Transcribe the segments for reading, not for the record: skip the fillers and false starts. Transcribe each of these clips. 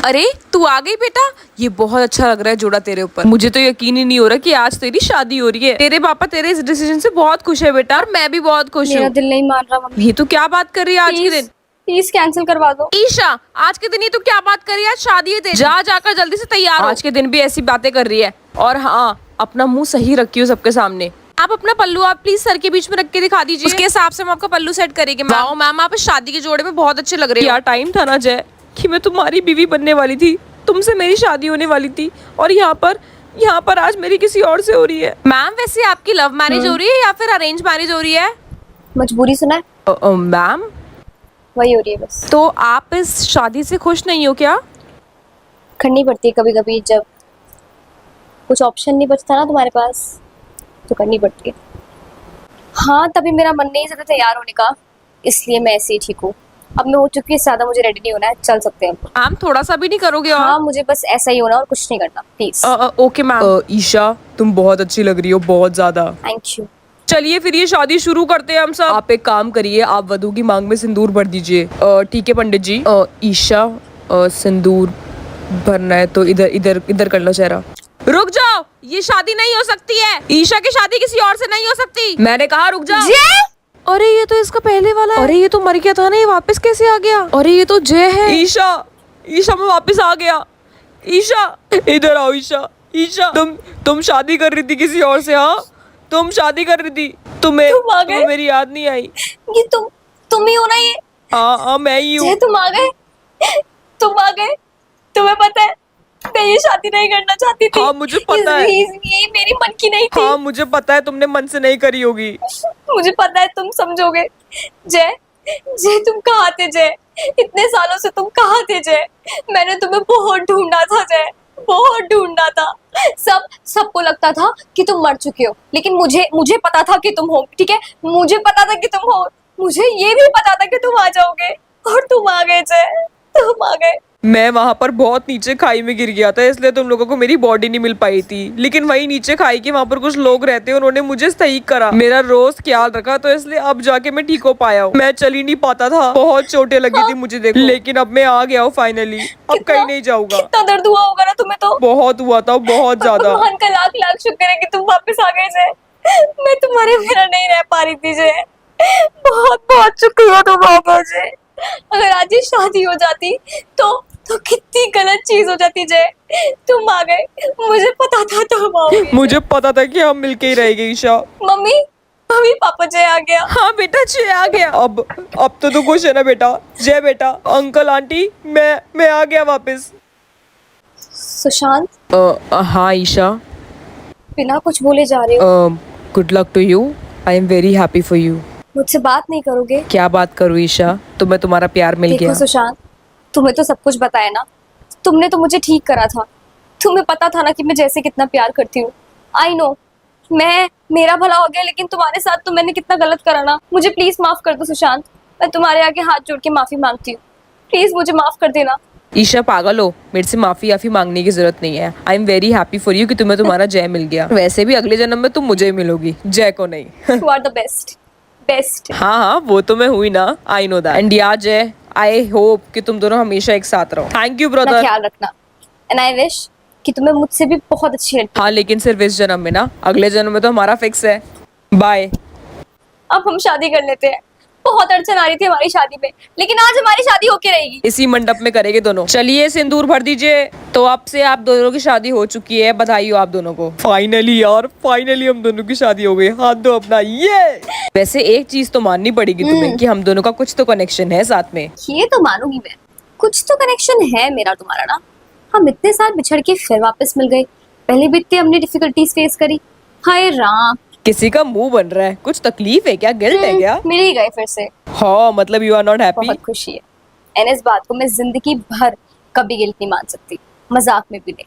अरे तू आ गई बेटा, ये बहुत अच्छा लग रहा है जोड़ा तेरे ऊपर। मुझे तो यकीन ही नहीं हो रहा कि आज तेरी शादी हो रही है। तेरे पापा तेरे इस डिसीजन से बहुत खुश है बेटा, और मैं भी बहुत खुश मेरा हूँ। दिल नहीं मान रहा मम्मी। ये तू क्या बात कर रही है आज के दिन? प्लीज कैंसिल करवा दो। ईशा, आज के दिन ये तू क्या बात कर रही है? आज शादी है तेरी, जा जाकर जल्दी से तैयार हो। आज के दिन भी ऐसी बातें कर रही है। और हाँ, अपना मुंह सही रखियो सबके सामने। आप अपना पल्लू आप प्लीज सर के बीच में रख के दिखा दीजिए, उसके हिसाब से हम आपका पल्लू सेट करेंगे। वाओ मैम, आप इस शादी के जोड़े में बहुत अच्छे लग रहे हो। क्या टाइम था ना जय, कि मैं तुम्हारी बीवी बनने वाली थी, तुमसे मेरी शादी होने वाली थी, और यहाँ पर आज मेरी किसी और से हो रही है। मैम वैसे आपकी लव मैरिज हो रही है या फिर अरेंज मैरिज हो रही है? मजबूरी सुना है, मैम वही हो रही है बस। तो आप इस शादी से खुश नहीं हो क्या? करनी पड़ती है कभी कभी, जब कुछ ऑप्शन नहीं बचता ना तुम्हारे पास तो करनी पड़ती है। हाँ, तभी मेरा मन नहीं ज्यादा तैयार होने का, इसलिए मैं ऐसे ही ठीक हूँ। अब मैं हो चुकी है, ज्यादा मुझे रेडी नहीं होना है, चल सकते हैं। मैम थोड़ा सा भी नहीं करोगे? हाँ, मुझे बस ऐसा ही होना और कुछ नहीं करना, प्लीज। Okay ma'am. ईशा, तुम बहुत अच्छी लग रही हो, बहुत ज्यादा। Thank you. चलिए फिर ये शादी शुरू करते हैं हम सब। आप एक काम करिए, आप वधू की मांग में सिंदूर भर दीजिए। ठीक है पंडित जी। ईशा, सिंदूर भरना है तो इधर इधर इधर कर लो चेहरा। रुक जाओ, ये शादी नहीं हो सकती है। ईशा की शादी किसी और से नहीं हो सकती, मैंने कहा रुक जाओ। अरे ये तो इसका पहले वाला है। अरे ये तो मर गया था ना, ये वापस कैसे आ गया? अरे ये तो जय है। ईशा, ईशा मैं वापस आ गया। ईशा इधर आओ। ईशा, ईशा तुम शादी कर रही थी किसी और से? हाँ, तुम शादी कर रही थी, तुम्हें मेरी याद नहीं आई? ये तुम ही हो ना? ये हाँ मैं ही हूँ। तुम आ गए, तुम आ गए। तुम्हें पता है मैं ये शादी नहीं करना चाहती थी। हाँ मुझे पता है। ये मेरी मन की नहीं थी। हाँ मुझे पता है, तुमने मन से नहीं करी होगी। मुझे पता है तुम समझोगे। जय, जय तुम कहाँ थे? जय, इतने सालों से तुम कहाँ थे? जय, मैंने तुम्हें बहुत ढूंढा था। जय, बहुत ढूंढा था। सबको लगता था कि तुम मर चुके हो, लेकिन मुझे पता था कि तुम हो। ठीक है, मुझे पता था कि तुम हो। मुझे ये भी पता था कि तुम आ जाओगे, और तुम आ गए। जय, तुम आ गए। मैं वहां पर बहुत नीचे खाई में गिर गया था, इसलिए तुम लोगों को मेरी बॉडी नहीं मिल पाई थी। लेकिन वही नीचे खाई के वहां पर कुछ लोग रहते हैं, उन्होंने मुझे सही करा, मेरा रोज ख्याल रखा, तो इसलिए अब जाके मैं ठीक हो पाया हूँ। मैं चल ही नहीं पाता था, बहुत चोटें लगी थी मुझे, देखो। लेकिन अब मैं आ गया हूँ फाइनली, अब कहीं नहीं जाऊंगा। कितना दर्द हुआ होगा ना तुम्हें तो। बहुत हुआ था, बहुत ज्यादा। भगवान का लाख लाख शुक्र है कि तुम वापस आ गए। जय, मैं तुम्हारे बिना नहीं रह पा रही थी। जय, बहुत बहुत शुक्रिया तुम आ गए। जय, अगर आज ये शादी हो जाती तो कितनी गलत चीज हो जाती। जय, तुम आ गए, मुझे पता था तुम आओगे। मुझे पता था कि हम मिलके ही रहेंगे। ईशा, मम्मी, मम्मी पापा, जय आ गया। हाँ बेटा, जय आ गया। अब तो तू खुश है ना बेटा? जय बेटा, अंकल आंटी, मैं आ गया वापस। सुशांत, हाँ ईशा। बिना कुछ बोले जा रहे हो। Good luck to you, I am very happy for you. मुझसे बात नहीं करोगे? क्या बात करूँ ईशा, तुम्हें तुम्हारा प्यार मिल देखो गया। सुशांत, तुम्हें तो सब कुछ बताया ना। तुमने तो मुझे ठीक करा था। तुम्हें पता था ना कि मैं जैसे कितना प्यार करती हूँ। आई नो, मेरा भला हो गया, लेकिन तुम्हारे साथ तो मैंने कितना गलत करा ना। मुझे प्लीज माफ कर दो सुशांत, मैं तुम्हारे आगे हाथ जोड़ के माफी मांगती हूँ। प्लीज मुझे माफ कर देना। ईशा पागल हो, मेरे से माफी मांगने की जरूरत नहीं है। आई am very happy for you कि तुम्हें तुम्हारा जय मिल गया। वैसे भी अगले जन्म में तुम मुझे ही मिलोगी, जय को नहीं। You are the best, best. हाँ वो तो मैं हुई ना, आई नो दैट। एंड या जय, आई होप कि तुम दोनों हमेशा एक साथ रहो। Thank you brother. ख्याल रखना। एंड आई विश कि तुम्हें मुझसे भी बहुत अच्छी लगती। हाँ लेकिन सिर्फ इस जन्म में ना, अगले जन्म में तो हमारा फिक्स है। बाय। अब हम शादी कर लेते हैं। बहुत अड़चन आ रही थी हमारी शादी में, लेकिन आज हमारी शादी होके रहेगी। इसी मंडप में करेंगे दोनों। चलिए सिंदूर भर दीजिए। तो अब से आप दोनों की शादी हो चुकी है, बधाई हो आप दोनों को। फाइनली यार, फाइनली हम दोनों की शादी हो गई। हाथ दो अपना। ये वैसे एक चीज तो माननी पड़ेगी तुम्हें कि हम दोनों का कुछ तो कनेक्शन है साथ में। ये तो मानूंगी मैं, कुछ तो कनेक्शन है मेरा तुम्हारा ना। हम इतने साल बिछड़ के फिर वापस मिल गए। पहले भी इतनी हमने डिफिकल्टीज फेस करी। हाय राम, किसी का मुंह बन रहा है, कुछ तकलीफ है क्या? गिल्ट है क्या? मिल ही गए फिर से। हाँ मतलब यू आर नॉट हैप्पी? बहुत खुशी है, एंड इस बात को मैं जिंदगी भर कभी गिल्ट नहीं मान सकती, मजाक में भी नहीं।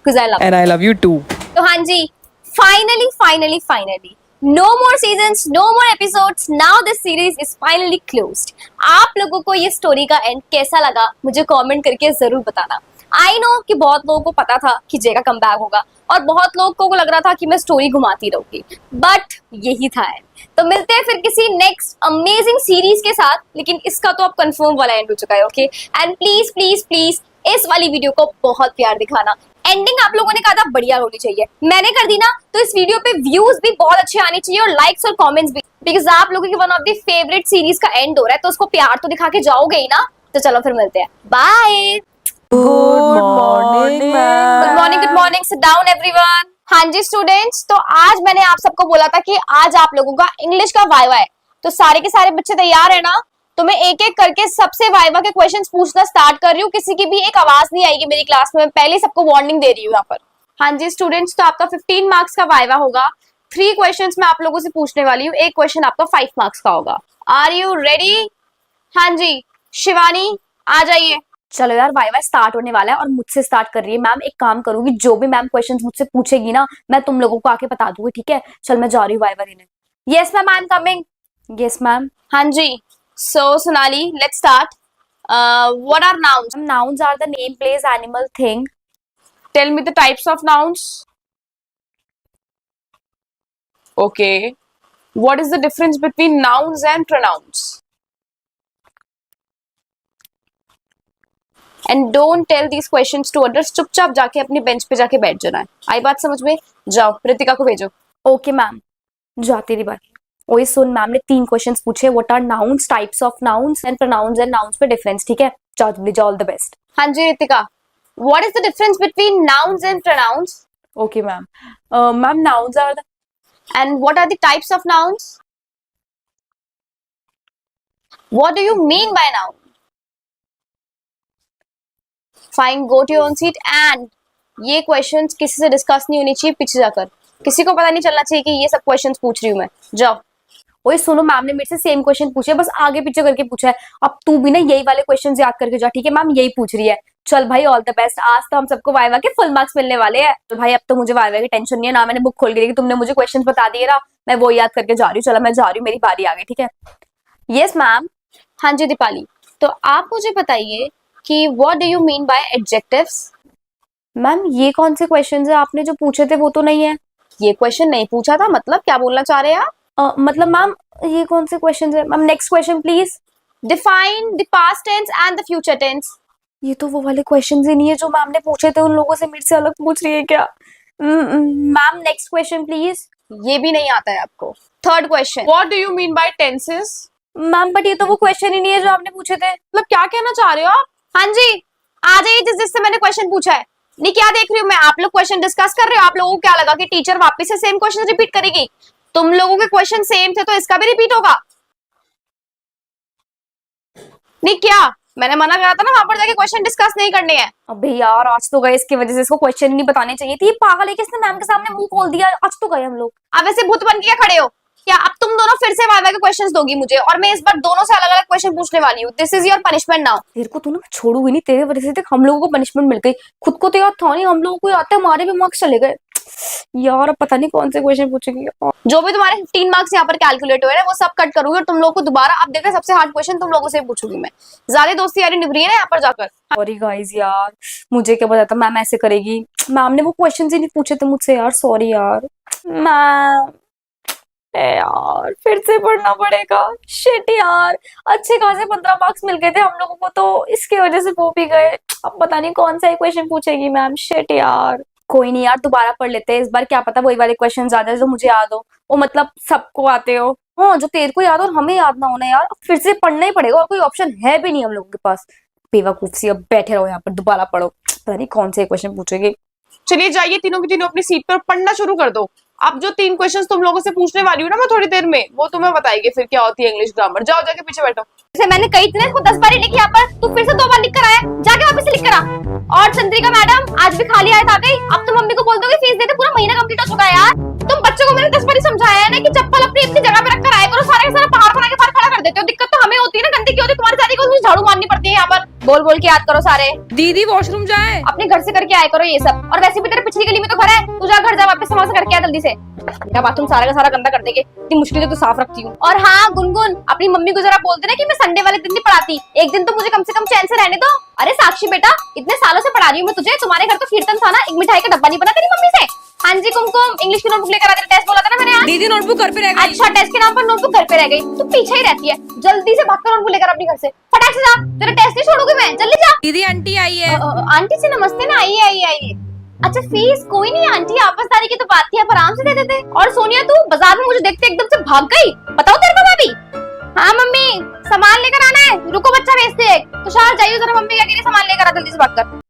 Because I love you. And I love you too. तो हाँ जी, finally no more seasons, no more episodes. Now this series is finally closed. आप लोगों को ये स्टोरी का एंड कैसा लगा मुझे कमेंट करके जरूर बताना। आई नो कि बहुत लोगों को पता था कि जय का कमबैक होगा, और बहुत लोगों को लग रहा था कि मैं स्टोरी घुमाती रहूंगी, बट यही था एंड। तो मिलते हैं फिर किसी नेक्स्ट अमेजिंग सीरीज के साथ, लेकिन इसका तो अब कंफर्म वाला एंड हो चुका है। Okay, and please please please इस वाली वीडियो को बहुत प्यार दिखाना। एंडिंग आप लोगों ने कहा था बढ़िया होनी चाहिए, मैंने कर दी ना, तो इस वीडियो पे व्यूज भी बहुत अच्छे आने चाहिए और लाइक्स और कमेंट्स भी, बिकॉज आप लोगों की one of the favourite series का एंड हो रहा है, तो उसको प्यार तो दिखा के जाओगे ही ना। तो चलो फिर मिलते हैं, bye. Good morning good morning, good morning, sit down everyone. हाँ जी स्टूडेंट्स, तो आज मैंने आप सबको बोला था कि आज आप लोगों का इंग्लिश का वाइवा है, तो सारे के सारे बच्चे तैयार है ना? तो मैं एक एक करके सबसे वाइवा के क्वेश्चंस पूछना स्टार्ट कर रही हूँ, किसी की भी एक आवाज नहीं आएगी मेरी क्लास में, मैं पहले सबको वार्निंग दे रही हूँ यहाँ पर। हाँ जी स्टूडेंट्स, तो आपका 15 मार्क्स का वाइवा होगा। 3 क्वेश्चंस मैं आप लोगों से पूछने वाली हूँ, एक क्वेश्चन आपका 5 मार्क्स का होगा। Are you ready? हाँ जी शिवानी आ जाइए। चलो यार, वाइवा स्टार्ट होने वाला है और मुझसे स्टार्ट कर रही है मैम। एक काम करूंगी, जो भी मैम क्वेश्चंस मुझसे पूछेगी ना, मैं तुम लोगों को आके बता दूंगी, ठीक है? चल मैं जा रही हूँ वाइवा देने। Yes ma'am, I am coming. Yes ma'am. हाँ जी, so Sonali let's start. What are nouns? Nouns are the name, place, animal, thing. Tell me the types of nouns. Okay, what is the difference between nouns and pronouns? And don't tell these questions to others. चुपचाप जाके अपनी bench पे जाके बैठ जाना है। आई बात समझ में? जाओ, रितिका को भेजो। ओके मैम, जा तेरी बात। ओए सुन, मैम ने 3 क्वेश्चंस पूछे, what are nouns, types of nouns and pronouns and nouns पे डिफरेंस, ठीक है? जाओ जल्दी जाओ, ऑल द बेस्ट। हाँ जी Ritika, what is the difference between nouns and pronouns? Okay ma'am, ma'am nouns are the, and what are the types of nouns? What do you mean by noun? Fine, go to your own seat. And ये questions किसी से discuss नहीं होनी चाहिए पीछे जाकर, किसी को पता नहीं चलना चाहिए कि ये सब क्वेश्चंस पूछ रही हूँ मैं। जाओ। ओए सुनो, मैम ने मेरे से सेम क्वेश्चन पूछे, बस आगे पीछे करके पूछा है। अब तू भी ना यही वाले क्वेश्चंस याद करके जा, ठीक है? मैम यही पूछ रही है। चल भाई, ऑल द बेस्ट। आज तो हम सबको वाइवा के फुल मार्क्स मिलने वाले हैं। तो भाई अब तो मुझे वाइवा की टेंशन नहीं है ना, मैंने बुक खोल के देखी, तुमने मुझे क्वेश्चन बता दिए ना, मैं वो याद करके जा रही हूँ। चलो मैं जा रही हूँ, मेरी बारी आ गई, ठीक है? Yes ma'am. हाँ जी दीपाली, तो आप मुझे बताइए कि what do you mean bye adjectives? Ma'am ये कौन से क्वेश्चंस है आपने जो पूछे थे? वो तो नहीं है। ये क्वेश्चन नहीं पूछा था, मतलब क्या बोलना चाह रहे हैं आप? मतलब मैम ये कौन से क्वेश्चंस है? Ma'am next question please. Define the past tense and the future tense. ये तो वो वाले क्वेश्चंस ही नहीं है जो मैम ने पूछे थे, उन लोगों से मेरे से अलग पूछ रही है क्या? Ma'am next question please. ये भी नहीं आता है आपको। Third question, what do you mean bye tenses? Ma'am but ये तो वो क्वेश्चन ही नहीं है जो आपने पूछे थे। मतलब क्या कहना चाह रहे हो आप? हाँ जी, आ जाइए जिससे मैंने क्वेश्चन पूछा है। नहीं क्या देख रही हूँ मैं, आप लोग क्वेश्चन डिस्कस कर रहे हो, आप लोगों को क्या लगा कि टीचर वापस से सेम क्वेश्चन रिपीट करेगी? तुम लोगों के क्वेश्चन सेम थे तो इसका भी रिपीट होगा? नहीं क्या मैंने मना करा था ना वहां पर जाके क्वेश्चन डिस्कस नहीं करने हैं? अबे यार आज तो गए, इसकी वजह से इसको क्वेश्चन ही नहीं बताने चाहिए थी। ये पागल है कि इसने मैम के सामने मुंह खोल दिया। आज तो गए हम लोग। अब ऐसे भूत बन के क्या खड़े हो? क्या अब तुम दोनों फिर से वाइवा के क्वेश्चंस दोगी मुझे, और मैं इस बार दोनों से अलग अलग क्वेश्चन पूछने वाली हूँ। This is your punishment now. तेरे को तो ना छोड़ूंगी नहीं, तेरे वजह से तक हम लोगों को पनिशमेंट मिल गई। खुद को तो याद था नहीं, हम लोगों को याद था, हमारे भी मार्क्स चले गए यार। अब पता नहीं कौन से क्वेश्चन पूछेगी। जो भी तुम्हारे 15 मार्क्स यहाँ पर कैलकुलेट हुए हैं वो सब कट करूंगी और तुम लोगों को दोबारा, अब देखा सबसे हार्ड क्वेश्चन तुम लोगों से पूछूंगी मैं। ज्यादा दोस्ती यारी निभ रही है ना यहाँ पर जाकर। सॉरी गाइस यार, मुझे क्या पता था मैम ऐसे करेगी। मैम ने वो क्वेश्चन ही नहीं पूछे थे मुझसे यार, सॉरी यार मैम। यार फिर से पढ़ना पड़ेगा। शिट यार, अच्छे खासे 15 मार्क्स मिल गए थे हम लोगों को, तो इसकी वजह से वो भी गए। अब पता नहीं कौन सा क्वेश्चन पूछेगी मैम। शिट यार, कोई नहीं यार, दोबारा पढ़ लेते हैं इस बार, क्या पता वही वाले क्वेश्चन आ जाए जो मुझे याद हो। वो मतलब सबको आते हो, हाँ जो तेरे को याद हो और हमें याद ना होना यार। फिर से पढ़ना ही पड़ेगा और कोई ऑप्शन है भी नहीं हम लोगों के पास। बेवकूफ सी, अब बैठे रहो यहाँ पर, दोबारा पढ़ो। पता नहीं कौन से क्वेश्चन पूछेगी। चलिए जाइए तीनों की तीनों अपनी सीट पर, पढ़ना शुरू कर दो। अब जो 3 क्वेश्चंस तुम लोगों से पूछने वाली हूँ ना मैं थोड़ी देर में, वो तुम्हें बताएगी फिर क्या होती है इंग्लिश ग्रामर। जाओ जाके पीछे बैठो। जैसे मैंने कही थी ना इसको 10 बार लिखी यहाँ पर, तू फिर से 2 बार लिख कर आया, जाके वापस से लिख कर आ। और चंद्रिका मैडम आज भी खाली आयत आ गई, अब तो मम्मी को बोल दोगे फीस देते, पूरा महीना कंप्लीट हो चुका है यार। तुम बच्चों को मैंने 10 बार समझाया है ना कि चप्पल अपनी अपनी जगह पे रख कर आया करो, सारे का सारा पहाड़ बना के बाहर खड़ा कर देते हो। दिक्कत तो हमें होती है ना, गंदी क्यों होती है तुम्हारी सारी को, झाड़ू मारनी पड़ती है यहाँ पर। बोल बोल के याद करो सारे। दीदी वॉशरूम जाए, अपने घर से करके आया करो ये सब। और वैसे भी तेरे पिछली गली में तो घर है, तू जा घर जा वापस से वहां से करके आ जल्दी से। मेरा बाथरूम सारा का सारा गंदा कर देंगे, इतनी मुश्किल तो साफ रखती हूँ। और हाँ गुनगुन, अपनी मम्मी को जरा बोल देना कि मैं संडे वाले दिन नहीं पढ़ाती, एक दिन तो मुझे कम से कम चैन से रहने दो। अरे साक्षी बेटा, इतने सालों से पढ़ा रही हूँ मैं तुझे, तुम्हारे घर तो कीर्तन था ना, एक मिठाई का डब्बा नहीं बना तेरी मम्मी से? हाँ जी कुमकुम, इंग्लिश की नोटबुक लेकर आते, टेस्ट बोला था ना मैंने आज। दीदी नोटबुक घर पे रह गई। अच्छा, टेस्ट के नाम पर नोटबुक घर पे रह गई। तू पीछे ही रहती है, जल्दी से भागकर नोटबुक लेकर अपने घर से फटाक से जा, तेरा टेस्ट नहीं छोड़ूंगी मैं, जल्दी जा। दीदी आंटी आई है। आंटी से नमस्ते ना, आइए आइए आइए। अच्छा फीस कोई नहीं आंटी, आपसदारी की तो बात थी, आप आराम से दे देते। और सोनिया तू बाजार में मुझे देखते एकदम से भाग गई, बताओ तेरे को भाभी। हाँ मम्मी, सामान लेकर आना है, रुको बच्चा भेजते हैं। तुषार जाइए जरा, मम्मी क्या कह रही है, सामान लेकर आ जल्दी से भागकर।